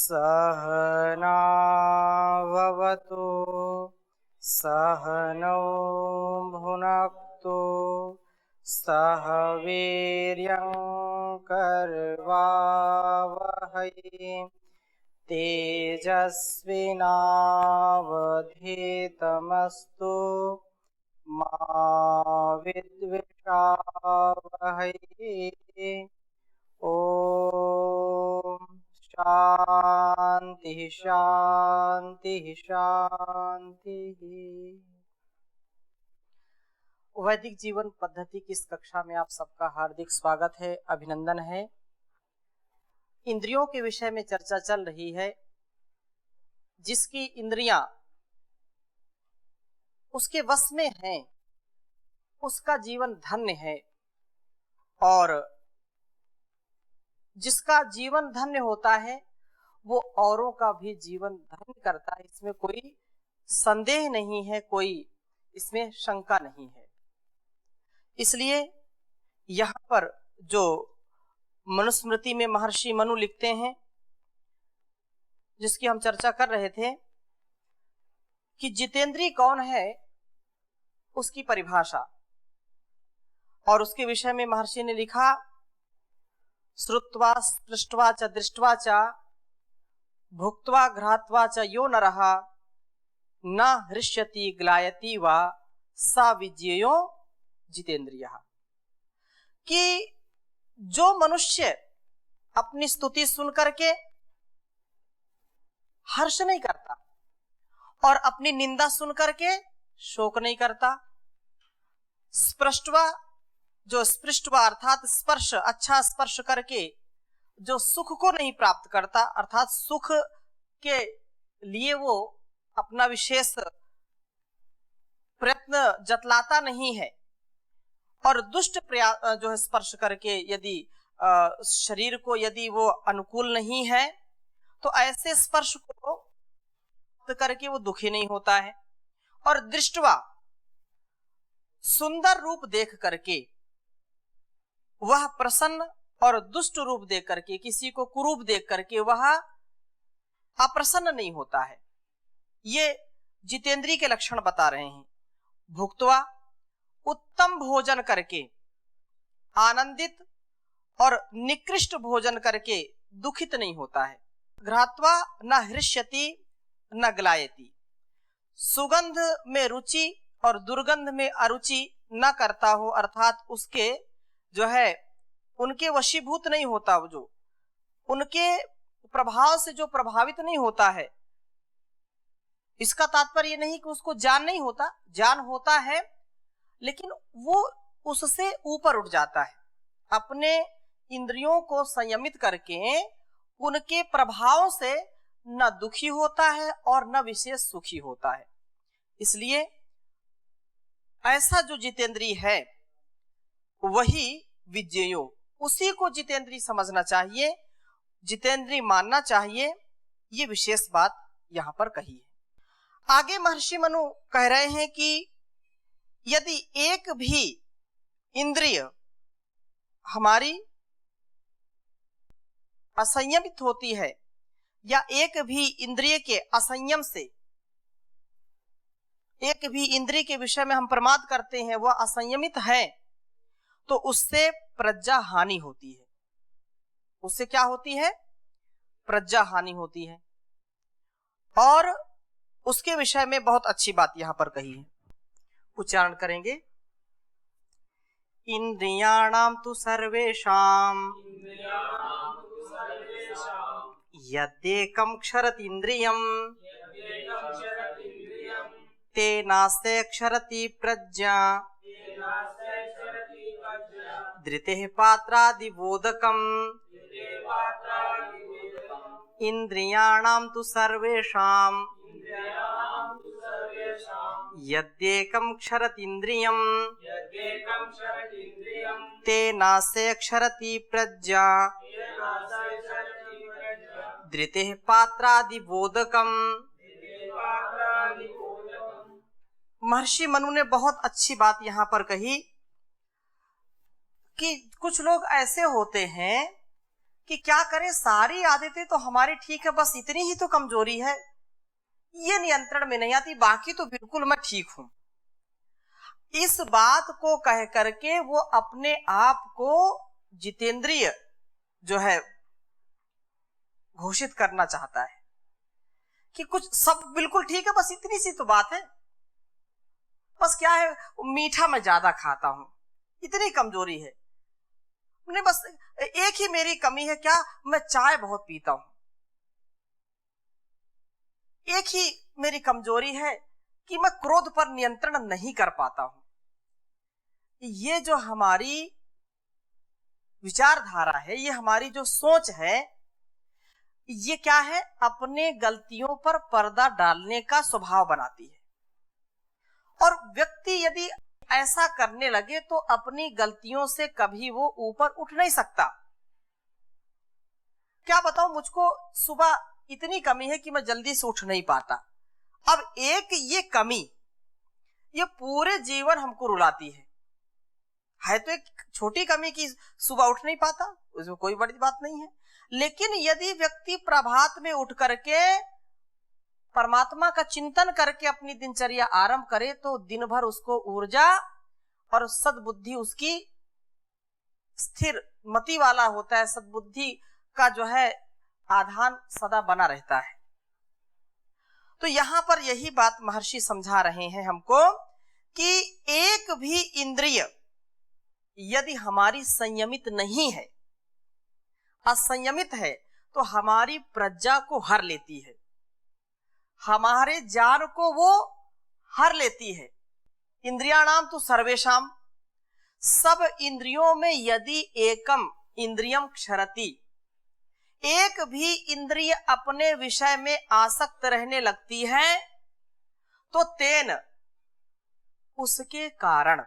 सहनाववतु सहनौ भुनक्तु सह वीर्यं करवावहै तेजस्विनावधीतमस्तु मा विद्विषावहै। ओम शांति शांति शांति। वैदिक जीवन पद्धति की इस कक्षा में आप सबका हार्दिक स्वागत है, अभिनंदन है। इंद्रियों के विषय में चर्चा चल रही है। जिसकी इंद्रियां उसके वश में हैं, उसका जीवन धन्य है, और जिसका जीवन धन्य होता है वो औरों का भी जीवन धन्य करता है। इसमें कोई संदेह नहीं है, कोई इसमें शंका नहीं है। इसलिए यहाँ पर जो मनुस्मृति में महर्षि मनु लिखते हैं, जिसकी हम चर्चा कर रहे थे कि जितेंद्रिय कौन है, उसकी परिभाषा, और उसके विषय में महर्षि ने लिखा श्रुत्वा स्पृष्ट्वा च दृष्ट्वा च भुक्त्वा घ्रात्वा च यो नरः न हृष्यति ग्लायति वा सा विज्ञेयो जितेंद्रियः। कि जो मनुष्य अपनी स्तुति सुन करके हर्ष नहीं करता और अपनी निंदा सुन करके शोक नहीं करता, स्पृष्ट्वा जो स्पृष्टवा अर्थात स्पर्श, अच्छा स्पर्श करके जो सुख को नहीं प्राप्त करता, अर्थात सुख के लिए वो अपना विशेष प्रयत्न जतलाता नहीं है, और दुष्ट जो है स्पर्श करके यदि शरीर को यदि वो अनुकूल नहीं है तो ऐसे स्पर्श को करके वो दुखी नहीं होता है। और दृष्टवा सुंदर रूप देख करके वह प्रसन्न, और दुष्ट रूप देख करके, किसी को कुरूप देख करके वह अप्रसन्न नहीं होता है। ये जितेंद्रिय के लक्षण बता रहे हैं। भुक्त्वा उत्तम भोजन करके आनंदित और निकृष्ट भोजन करके दुखित नहीं होता है। घ्रात्वा न हृष्यति न ग्लायति, सुगंध में रुचि और दुर्गंध में अरुचि न करता हो, अर्थात उसके जो है उनके वशीभूत नहीं होता, जो उनके प्रभाव से जो प्रभावित नहीं होता है। इसका तात्पर्य नहीं कि उसको ज्ञान नहीं होता, ज्ञान होता है, लेकिन वो उससे ऊपर उठ जाता है। अपने इंद्रियों को संयमित करके उनके प्रभाव से न दुखी होता है और न विशेष सुखी होता है। इसलिए ऐसा जो जितेंद्रिय है वही विज्ञेयो, उसी को जितेंद्रिय समझना चाहिए, जितेंद्रिय मानना चाहिए। ये विशेष बात यहाँ पर कही है। आगे महर्षि मनु कह रहे हैं कि यदि एक भी इंद्रिय हमारी असंयमित होती है, या एक भी इंद्रिय के असंयम से, एक भी इंद्रिय के विषय में हम प्रमाद करते हैं, वह असंयमित है, तो उससे प्रज्ञा हानि होती है। उससे क्या होती है? प्रज्ञा हानि होती है। और उसके विषय में बहुत अच्छी बात यहां पर कही है, उच्चारण करेंगे। इंद्रियाणाम तु सर्वेषाम यद्येकं क्षरति इंद्रियं तेनास्ते क्षरति प्रज्ञा धृतेः पात्रादिबोधकम् इंद्रियाणां तु सर्वेषां यद्येकं क्षरति इंद्रियं तेनास्ते क्षरति प्रज्ञा धृतेः पात्रादिबोधकम्। महर्षि मनु ने बहुत अच्छी बात यहाँ पर कही कि कुछ लोग ऐसे होते हैं कि क्या करें, सारी आदतें तो हमारी ठीक है, बस इतनी ही तो कमजोरी है, ये नियंत्रण में नहीं आती, बाकी तो बिल्कुल मैं ठीक हूं। इस बात को कह करके वो अपने आप को जितेंद्रिय जो है घोषित करना चाहता है कि कुछ सब बिल्कुल ठीक है, बस इतनी सी तो बात है, बस क्या है, मीठा मैं ज्यादा खाता हूं, इतनी कमजोरी है, नहीं बस एक ही मेरी कमी है, क्या, मैं चाय बहुत पीता हूं, एक ही मेरी कमजोरी है कि मैं क्रोध पर नियंत्रण नहीं कर पाता हूं। ये जो हमारी विचारधारा है, ये हमारी जो सोच है, ये क्या है, अपने गलतियों पर पर्दा डालने का स्वभाव बनाती है। और व्यक्ति यदि ऐसा करने लगे तो अपनी गलतियों से कभी वो ऊपर उठ नहीं सकता। क्या बताऊं, मुझको सुबह इतनी कमी है कि मैं जल्दी से उठ नहीं पाता। अब एक ये कमी, ये पूरे जीवन हमको रुलाती है तो एक छोटी कमी की सुबह उठ नहीं पाता, उसमें कोई बड़ी बात नहीं है। लेकिन यदि व्यक्ति प्रभात में उठ करके परमात्मा का चिंतन करके अपनी दिनचर्या आरंभ करे तो दिन भर उसको ऊर्जा और सद्बुद्धि, उसकी स्थिर मति वाला होता है, सद्बुद्धि का जो है आधान सदा बना रहता है। तो यहां पर यही बात महर्षि समझा रहे हैं हमको कि एक भी इंद्रिय यदि हमारी संयमित नहीं है, असंयमित है, तो हमारी प्रज्ञा को हर लेती है, हमारे ज्ञान को वो हर लेती है। इंद्रियाणाम तो सर्वेशाम, सब इंद्रियों में यदि एकम इंद्रियम क्षरति, एक भी इंद्रिय अपने विषय में आसक्त रहने लगती है तो तेन, उसके कारण,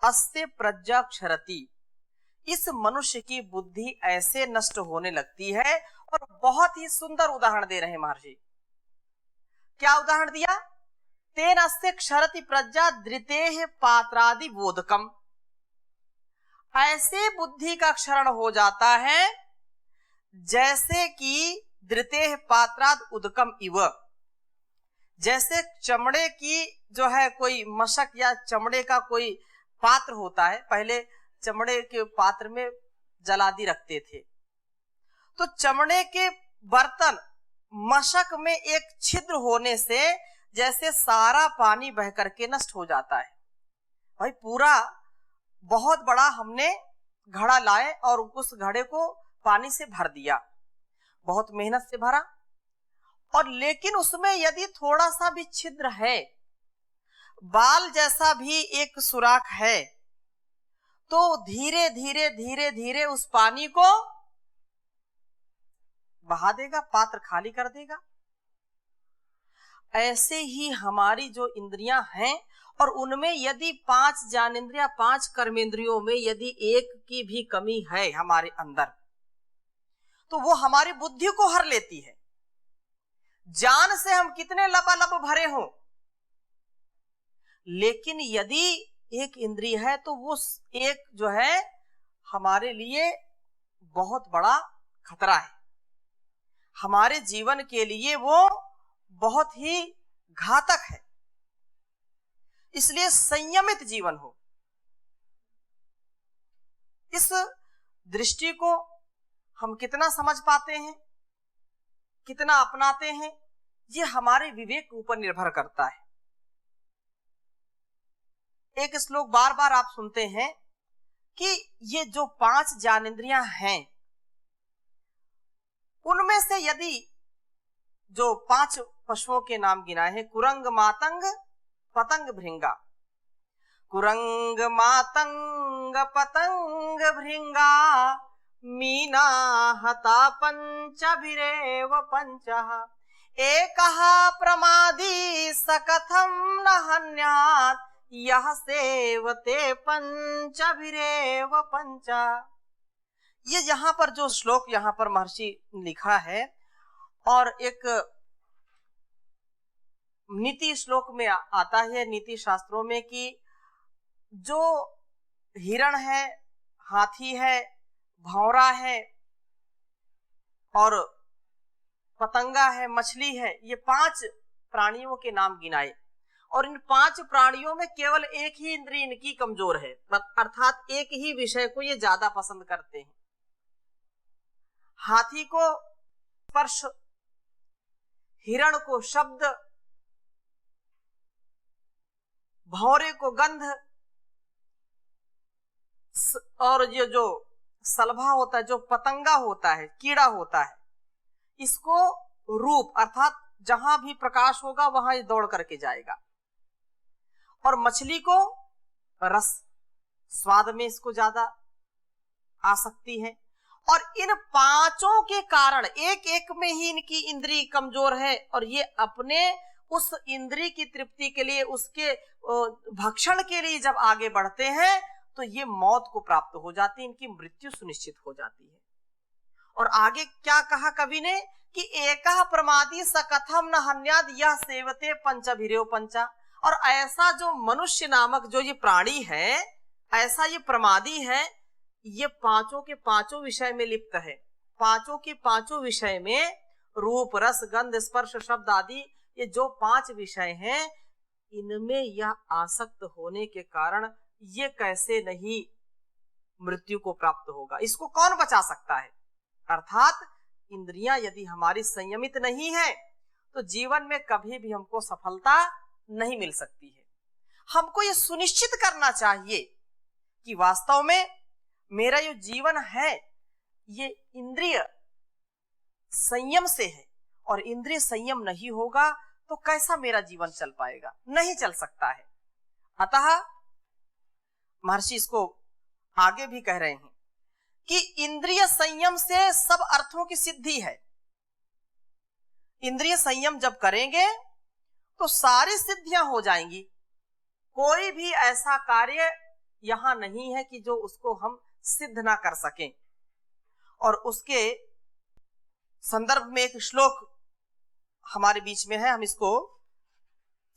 अस्ते प्रज्ञा क्षरति, इस मनुष्य की बुद्धि ऐसे नष्ट होने लगती है। और बहुत ही सुंदर उदाहरण दे रहे हैं महर्षि। क्या उदाहरण दिया, तेन अस्ते क्षरति प्रज्ञा धृतेः पात्रादि बोधकम, ऐसे बुद्धि का क्षरण हो जाता है जैसे कि धृतेः पात्राद उदकम इव, जैसे चमड़े की जो है कोई मशक या चमड़े का कोई पात्र होता है, पहले चमड़े के पात्र में जलादि रखते थे, तो चमड़े के बर्तन मशक में एक छिद्र होने से जैसे सारा पानी बह करके नष्ट हो जाता है। भाई पूरा बहुत बड़ा हमने घड़ा लाए और उस घड़े को पानी से भर दिया, बहुत मेहनत से भरा, और लेकिन उसमें यदि थोड़ा सा भी छिद्र है, बाल जैसा भी एक सुराख है, तो धीरे धीरे धीरे धीरे उस पानी को बहा देगा, पात्र खाली कर देगा। ऐसे ही हमारी जो इंद्रियां हैं, और उनमें यदि 5 ज्ञानेंद्रियां, 5 कर्मेंद्रियों में यदि एक की भी कमी है हमारे अंदर, तो वो हमारी बुद्धि को हर लेती है। ज्ञान से हम कितने लबालब भरे हों, लेकिन यदि एक इंद्रिय है तो वो एक जो है हमारे लिए बहुत बड़ा खतरा है, हमारे जीवन के लिए वो बहुत ही घातक है। इसलिए संयमित जीवन हो, इस दृष्टि को हम कितना समझ पाते हैं, कितना अपनाते हैं, ये हमारे विवेक के ऊपर निर्भर करता है। एक श्लोक बार बार आप सुनते हैं कि ये जो 5 ज्ञानेंद्रियां हैं, उनमें से यदि जो 5 पशुओं के नाम गिनाए हैं, कुरंग मातंग पतंग भृंगा, कुरंग मातंग पतंग भृंगा मीना हता पंचभिरेव पंचः, एकः प्रमादी सकथम न हन्यात् यह सेवते पंचभिरेव पंचा। ये यहाँ पर जो श्लोक यहाँ पर महर्षि लिखा है, और एक नीति श्लोक में आता है, नीति शास्त्रों में, कि जो हिरण है, हाथी है, भौरा है और पतंगा है, मछली है, ये 5 प्राणियों के नाम गिनाए। और इन 5 प्राणियों में केवल एक ही इंद्रिय इनकी कमजोर है, अर्थात एक ही विषय को ये ज्यादा पसंद करते हैं। हाथी को स्पर्श, हिरण को शब्द, भौरे को गंध, और ये जो सलभा होता है, जो पतंगा होता है, कीड़ा होता है, इसको रूप, अर्थात जहां भी प्रकाश होगा वहां ये दौड़ करके जाएगा। और मछली को रस, स्वाद में इसको ज्यादा आसक्ति है। और इन 5 के कारण एक एक में ही इनकी इंद्रिय कमजोर है, और ये अपने उस इंद्रिय की तृप्ति के लिए, उसके भक्षण के लिए जब आगे बढ़ते हैं तो ये मौत को प्राप्त हो जाती है, इनकी मृत्यु सुनिश्चित हो जाती है। और आगे क्या कहा कवि ने कि एकः प्रमादी सकथम न हन्याद यह सेवते पंचभिरेव पंचा। और ऐसा जो मनुष्य नामक जो ये प्राणी है, ऐसा ये प्रमादी है, ये 5 के 5 विषय में लिप्त है। 5 के 5 विषय में रूप, रस, गंध, स्पर्श, शब्द आदि ये जो 5 विषय हैं, इनमें यह आसक्त होने के कारण ये कैसे नहीं मृत्यु को प्राप्त होगा, इसको कौन बचा सकता है। अर्थात इंद्रियां यदि हमारी संयमित नहीं है तो जीवन में कभी भी हमको सफलता नहीं मिल सकती है। हमको ये सुनिश्चित करना चाहिए कि वास्तव में मेरा जो जीवन है ये इंद्रिय संयम से है, और इंद्रिय संयम नहीं होगा तो कैसा मेरा जीवन चल पाएगा, नहीं चल सकता है। अतः महर्षि इसको आगे भी कह रहे हैं कि इंद्रिय संयम से सब अर्थों की सिद्धि है। इंद्रिय संयम जब करेंगे तो सारी सिद्धियां हो जाएंगी। कोई भी ऐसा कार्य यहां नहीं है कि जो उसको हम सिद्ध ना कर सकें। और उसके संदर्भ में एक श्लोक हमारे बीच में है, हम इसको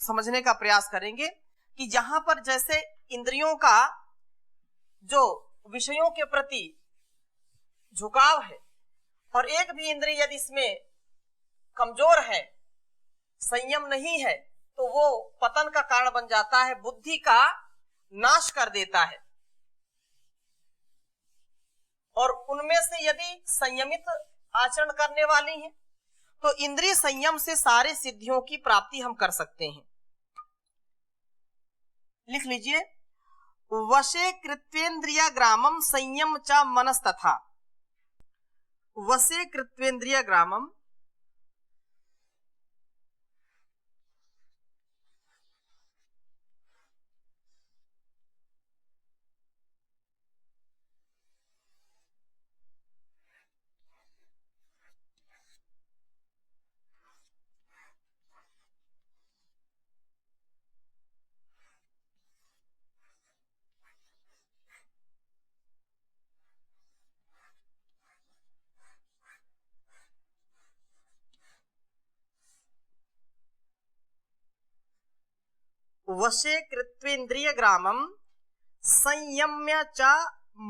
समझने का प्रयास करेंगे कि जहां पर जैसे इंद्रियों का जो विषयों के प्रति झुकाव है, और एक भी इंद्रिय यदि इसमें कमजोर है, संयम नहीं है, तो वो पतन का कारण बन जाता है, बुद्धि का नाश कर देता है। और उनमें से यदि संयमित आचरण करने वाली हैं तो इंद्रिय संयम से सारे सिद्धियों की प्राप्ति हम कर सकते हैं। लिख लीजिए, वशे कृत्वेन्द्रिय ग्रामम संयम च मनस्तथा। वशे कृत्वेन्द्रिय ग्रामम वशे कृत्वेन्द्रिय ग्रामम संयम्य च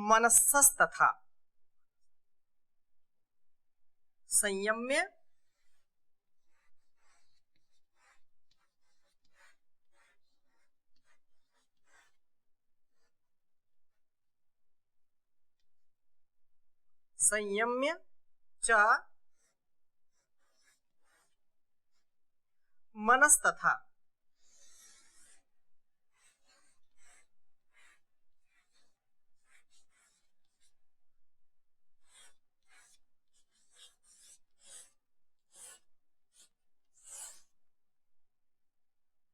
मनसस्तथा। संयम्य संयम्य च मनस्तथा।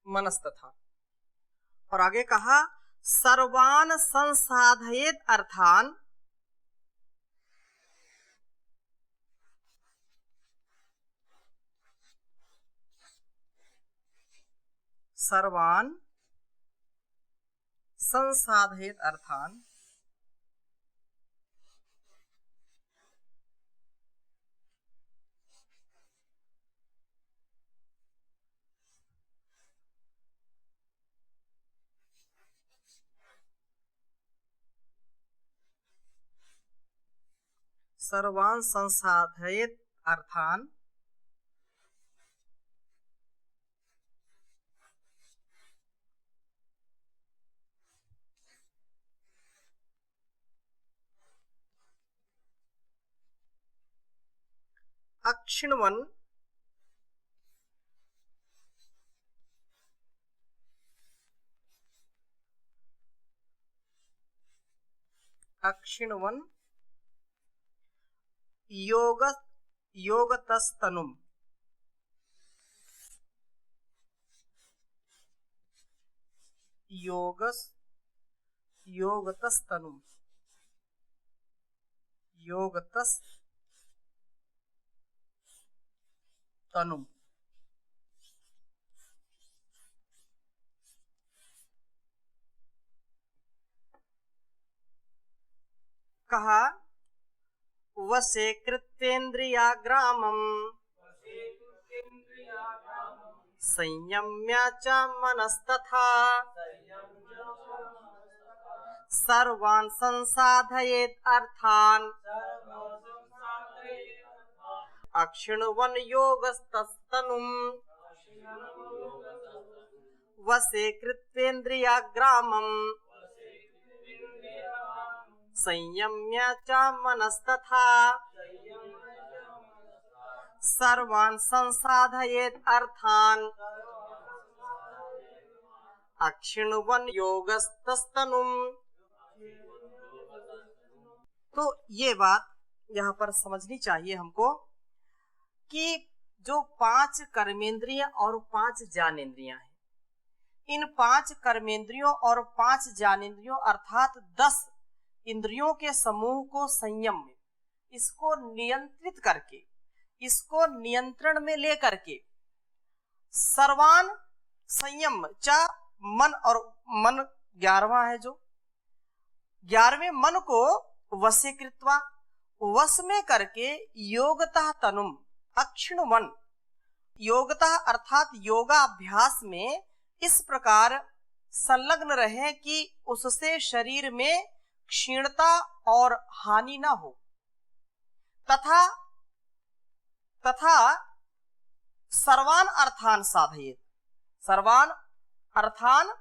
मनस्तथा। और आगे कहा, सर्वान संसाधयेत अर्थान सर्वान संसाधयेत अर्थान सर्वान् संसाधयेत् अर्थान् अक्षिण्वन् योगतस्तनुम् योगतस्तनुम् कहा वसे कृत्येन्द्रियाग्रामम् संयम्य च मनस्तथा सर्वान् संसाधयेत् अर्थान् अक्षिण्वन् योगस्तनुम् वसे कृत्येन्द्रियाग्रामम् संयम्य च मनस्तथा सर्वान् संसाधयेत् अर्थान् अक्षिण्वन् योगस्तनुम्। तो ये बात यहाँ पर समझनी चाहिए हमको कि जो 5 कर्मेंद्रिय और 5 ज्ञानेंद्रियां हैं, इन 5 कर्मेंद्रियों और 5 ज्ञानेंद्रियों अर्थात 10 इंद्रियों के समूह को संयम में, इसको नियंत्रित करके, इसको नियंत्रण में लेकर के सर्वान संयम च मन, और मन 11वां है, जो 11वें मन को वसे कृत्वा, वश में करके योगतः तनुम अक्षिण्वन्, योगतः अर्थात योगाभ्यास में इस प्रकार संलग्न रहे कि उससे शरीर में क्षीणता और हानि न हो, तथा सर्वान अर्थान साधयेत्, सर्वान अर्थान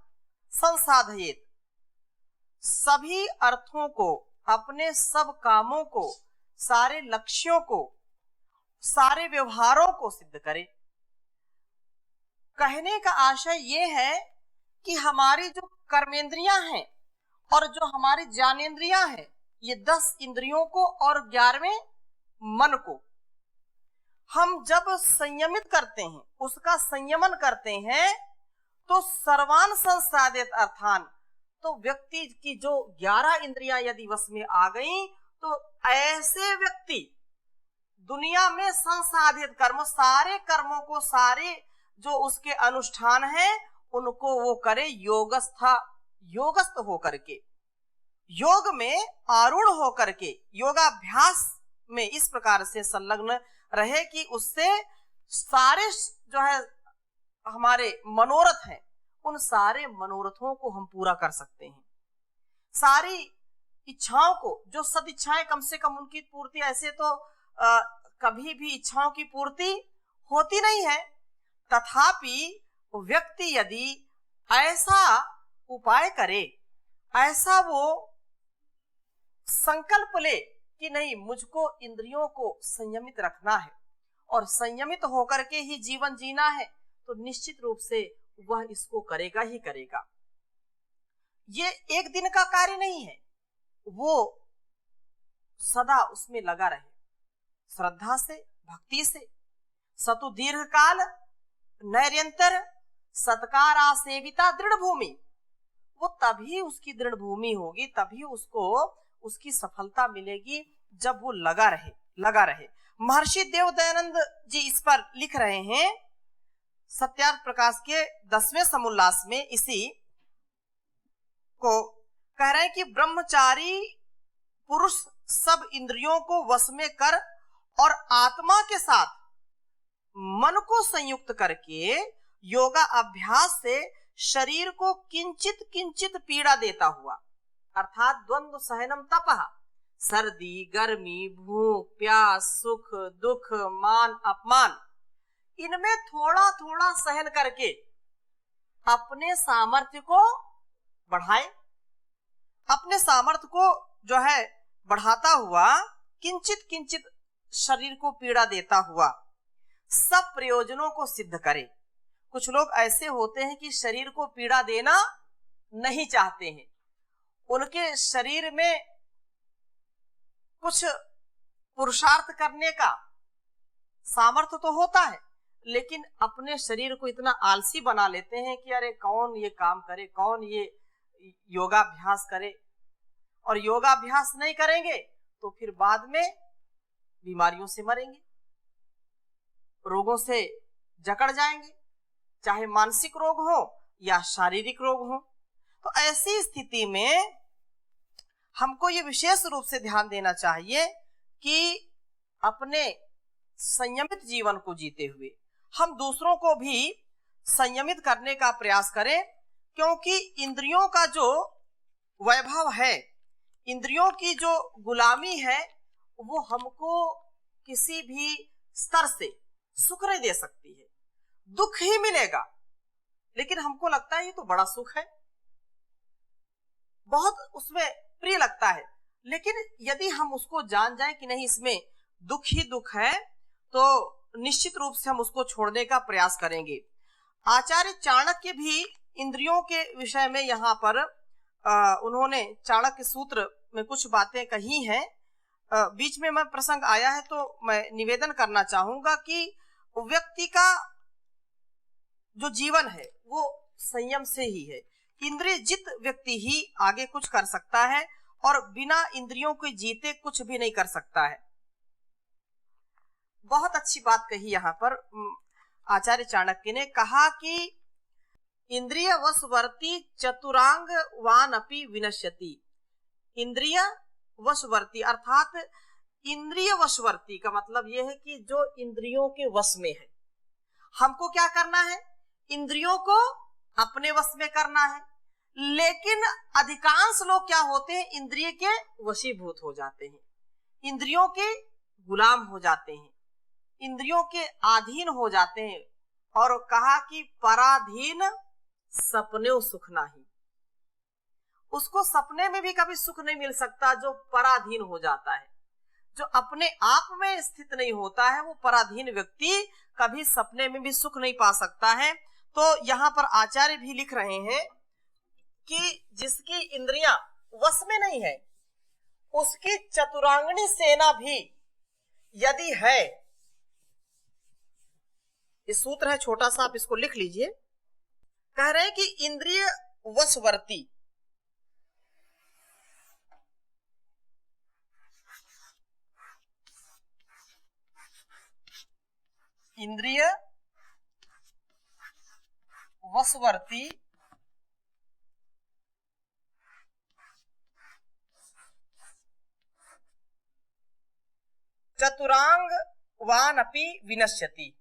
संसाधयेत्, सभी अर्थों को, अपने सब कामों को, सारे लक्ष्यों को, सारे व्यवहारों को सिद्ध करे। कहने का आशय ये है कि हमारी जो कर्मेंद्रियां हैं और जो हमारी ज्ञानेंद्रियां हैं, ये 10 इंद्रियों को और 11वें मन को हम जब संयमित करते हैं, उसका संयमन करते हैं, तो सर्वान संसाधित अर्थान, तो व्यक्ति की जो 11 इंद्रियां यदि वश में आ गई, तो ऐसे व्यक्ति दुनिया में संसाधित कर्म, सारे कर्मों को, सारे जो उसके अनुष्ठान हैं, उनको वो करे योगस्थ होकर के, योग में आरूढ़ होकर के, योगाभ्यास में इस प्रकार से संलग्न रहे कि उससे सारे जो है हमारे मनोरथ हैं, उन सारे मनोरथों को हम पूरा कर सकते हैं। सारी इच्छाओं को, जो सद इच्छाएं कम से कम उनकी पूर्ति, ऐसे तो कभी भी इच्छाओं की पूर्ति होती नहीं है, तथापि व्यक्ति यदि ऐसा उपाय करे, ऐसा वो संकल्प ले कि नहीं, मुझको इंद्रियों को संयमित रखना है और संयमित होकर के ही जीवन जीना है, तो निश्चित रूप से वह इसको करेगा ही करेगा। ये एक दिन का कार्य नहीं है, वो सदा उसमें लगा रहे, श्रद्धा से, भक्ति से, सतु दीर्घ काल नैरंतर सत्कारा सेविता दृढ़ भूमि, वो तभी उसकी दृढ़ भूमि होगी, तभी उसको उसकी सफलता मिलेगी जब वो लगा रहे। महर्षि देव दयानंद जी इस पर लिख रहे हैं सत्यार्थ प्रकाश के 10वें समुल्लास में, इसी को कह रहे हैं कि ब्रह्मचारी पुरुष सब इंद्रियों को वश में कर और आत्मा के साथ मन को संयुक्त करके योगा अभ्यास से शरीर को किंचित किंचित पीड़ा देता हुआ, अर्थात द्वंद्व सहनम तपः, सर्दी, गर्मी, भूख, प्यास, सुख, दुख, मान, अपमान, इनमें थोड़ा थोड़ा सहन करके अपने सामर्थ्य को बढ़ाए। अपने सामर्थ्य को जो है बढ़ाता हुआ किंचित किंचित शरीर को पीड़ा देता हुआ सब प्रयोजनों को सिद्ध करे। कुछ लोग ऐसे होते हैं कि शरीर को पीड़ा देना नहीं चाहते हैं, उनके शरीर में कुछ पुरुषार्थ करने का सामर्थ्य तो होता है, लेकिन अपने शरीर को इतना आलसी बना लेते हैं कि अरे कौन ये काम करे, कौन ये योगाभ्यास करे, और योगाभ्यास नहीं करेंगे तो फिर बाद में बीमारियों से मरेंगे, रोगों से जकड़ जाएंगे, चाहे मानसिक रोग हो या शारीरिक रोग हो। तो ऐसी स्थिति में हमको ये विशेष रूप से ध्यान देना चाहिए कि अपने संयमित जीवन को जीते हुए हम दूसरों को भी संयमित करने का प्रयास करें, क्योंकि इंद्रियों का जो वैभव है, इंद्रियों की जो गुलामी है, वो हमको किसी भी स्तर से सुख नहीं दे सकती है। दुख ही मिलेगा, लेकिन हमको लगता है ये तो बड़ा सुख है, बहुत उसमें प्रिय लगता है, लेकिन यदि हम उसको जान जाएं कि नहीं इसमें दुख ही दुख है, तो निश्चित रूप से हम उसको छोड़ने का प्रयास करेंगे। आचार्य चाणक्य भी इंद्रियों के विषय में यहाँ पर उन्होंने चाणक्य सूत्र में कुछ बातें कही हैं। बीच में मैं प्रसंग आया है तो मैं निवेदन करना चाहूंगा कि व्यक्ति का जो जीवन है वो संयम से ही है। इंद्रिय जित व्यक्ति ही आगे कुछ कर सकता है और बिना इंद्रियों के जीते कुछ भी नहीं कर सकता है। बहुत अच्छी बात कही यहाँ पर आचार्य चाणक्य ने, कहा कि इंद्रिय वशवर्ती चतुरांग वान अपि विनश्यति। इंद्रिय वशवर्ती अर्थात इंद्रिय वशवर्ती का मतलब यह है कि जो इंद्रियों के वश में है, हमको क्या करना है, इंद्रियों को अपने वश में करना है। लेकिन अधिकांश लोग क्या होते हैं, इंद्रिय के वशीभूत हो जाते हैं, इंद्रियों के गुलाम हो जाते हैं, इंद्रियों के अधीन हो जाते हैं। और कहा कि पराधीन सपने सुख नहीं, उसको सपने में भी कभी सुख नहीं मिल सकता जो पराधीन हो जाता है। जो अपने आप में स्थित नहीं होता है वो पराधीन व्यक्ति कभी सपने में भी सुख नहीं पा सकता है। तो यहाँ पर आचार्य भी लिख रहे हैं कि जिसकी इंद्रियां वश में नहीं है, उसकी चतुरांगनी सेना भी यदि है, ये सूत्र है छोटा सा, आप इसको लिख लीजिए। कह रहे हैं कि इंद्रिय वशवर्ती, इंद्रिय वशवर्ती चतुरांग वान अपि विनश्यति।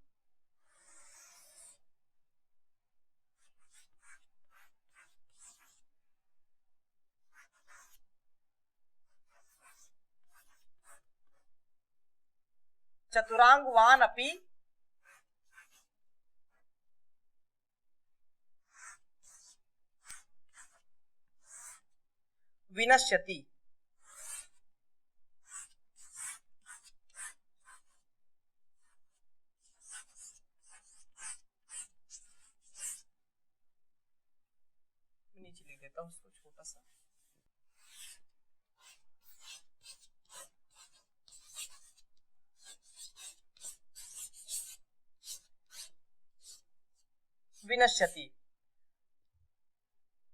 चतुरांग वान अपि विनश्यति। नीचे लिख देता हूं उसको छोटा सा। विनश्यति,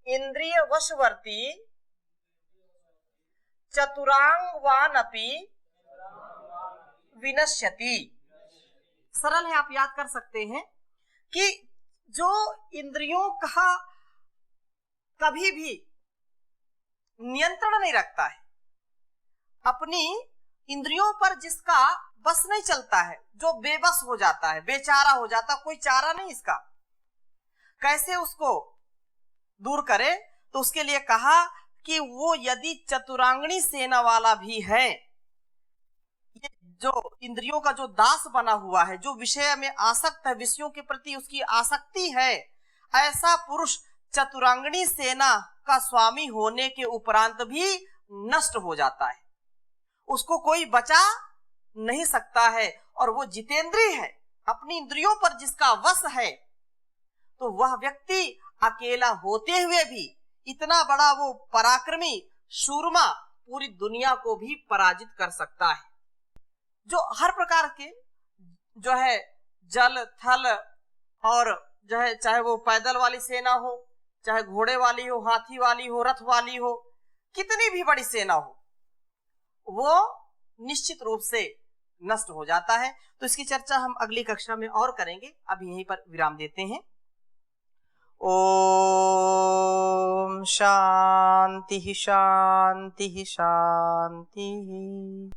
इंद्रिय वशवर्ती चतुरांगवान अपि विनश्यति। सरल है, आप याद कर सकते हैं कि जो इंद्रियों का कभी भी नियंत्रण नहीं रखता है, अपनी इंद्रियों पर जिसका बस नहीं चलता है, जो बेबस हो जाता है, बेचारा हो जाता, कोई चारा नहीं इसका, कैसे उसको दूर करे, तो उसके लिए कहा कि वो यदि चतुरांगणी सेना वाला भी है, ये जो इंद्रियों का जो दास बना हुआ है, जो विषय में आसक्त है, विषयों के प्रति उसकी आसक्ति है, ऐसा पुरुष चतुरांगणी सेना का स्वामी होने के उपरांत भी नष्ट हो जाता है। उसको कोई बचा नहीं सकता है। और वो जितेंद्रिय है, अपनी इंद्रियों पर जिसका वश है, तो वह व्यक्ति अकेला होते हुए भी इतना बड़ा वो पराक्रमी शूरमा पूरी दुनिया को भी पराजित कर सकता है। जो हर प्रकार के जो है जल थल और जो है, चाहे वो पैदल वाली सेना हो, चाहे घोड़े वाली हो, हाथी वाली हो, रथ वाली हो, कितनी भी बड़ी सेना हो, वो निश्चित रूप से नष्ट हो जाता है। तो इसकी चर्चा हम अगली कक्षा में और करेंगे। अभी यहीं पर विराम देते हैं। ओम शांति शांति शांति।